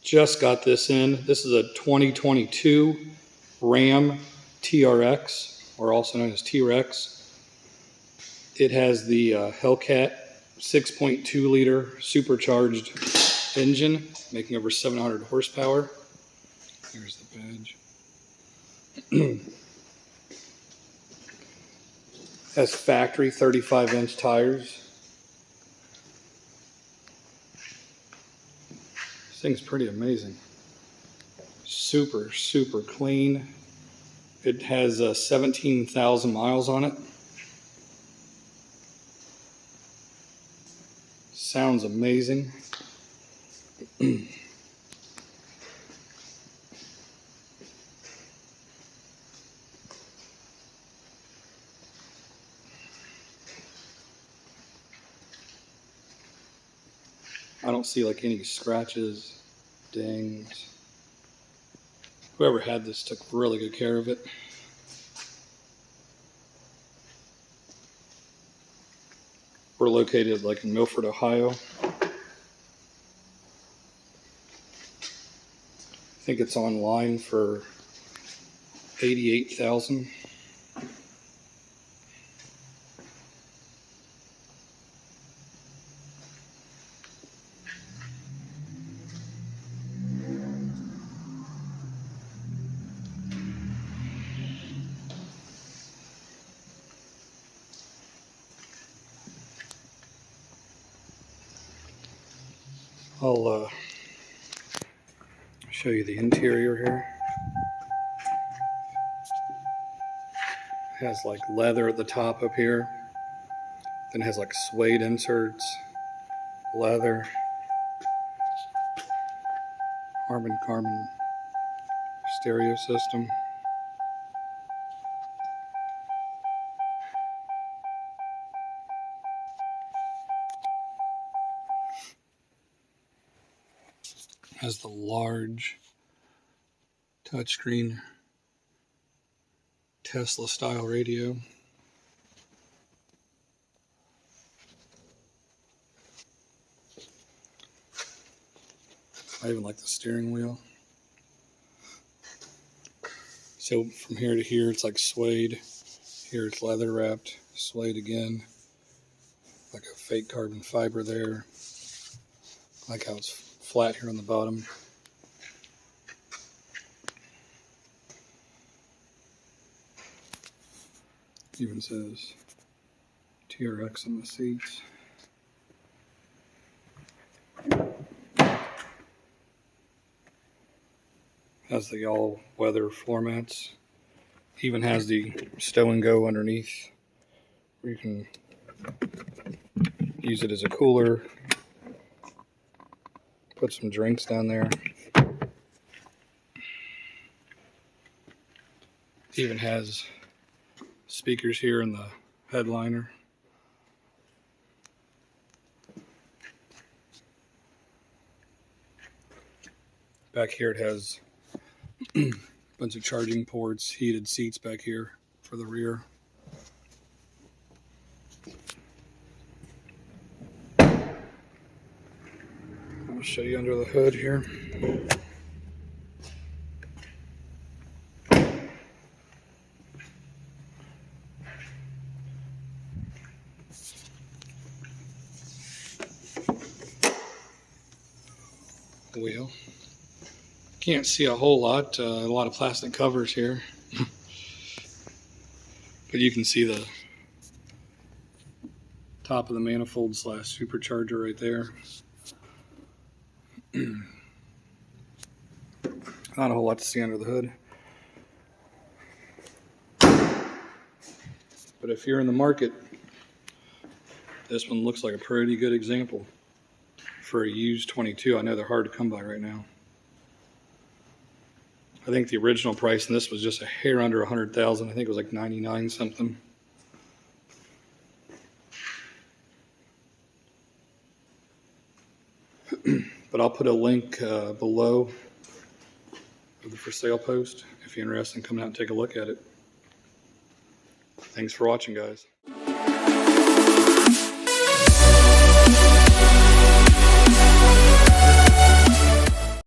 Just got this in. This is a 2022 Ram TRX, or also known as TRX. It has the HELLCAT 6.2 liter supercharged engine, making over 700 horsepower. Here's the badge. Has factory 35-inch tires. This thing's pretty amazing. Super, super clean. It has 17,000 miles on it. Sounds amazing. I don't see like any scratches, dings. Whoever had this took really good care of it. We're located like in Milford, Ohio. I think it's online for $88,000. I'll show you the interior here. It has like leather at the top up here. Then it has like suede inserts, leather, carbon stereo system. Has the large touchscreen Tesla style radio. I even like the steering wheel. So from here to here it's like suede. Here it's leather wrapped, suede again. Like a fake carbon fiber there. I like how it's flat here on the bottom. Even says TRX on the seats. Has the all-weather floor mats. Even has the stow and go underneath, where you can use it as a cooler. Put some drinks down there. Even has speakers here in the headliner. Back here it has a bunch of charging ports, heated seats back here for the rear. I'll show you under the hood here. The wheel. Can't see a whole lot. A lot of plastic covers here. But you can see the top of the manifold / supercharger right there. Not a whole lot to see under the hood. But if you're in the market, this one looks like a pretty good example for a used 22. I know they're hard to come by right now. I think the original price in this was just a hair under 100,000. I think it was like 99 something. But I'll put a link below of the for sale post if you're interested in coming out and take a look at it. Thanks for watching, guys.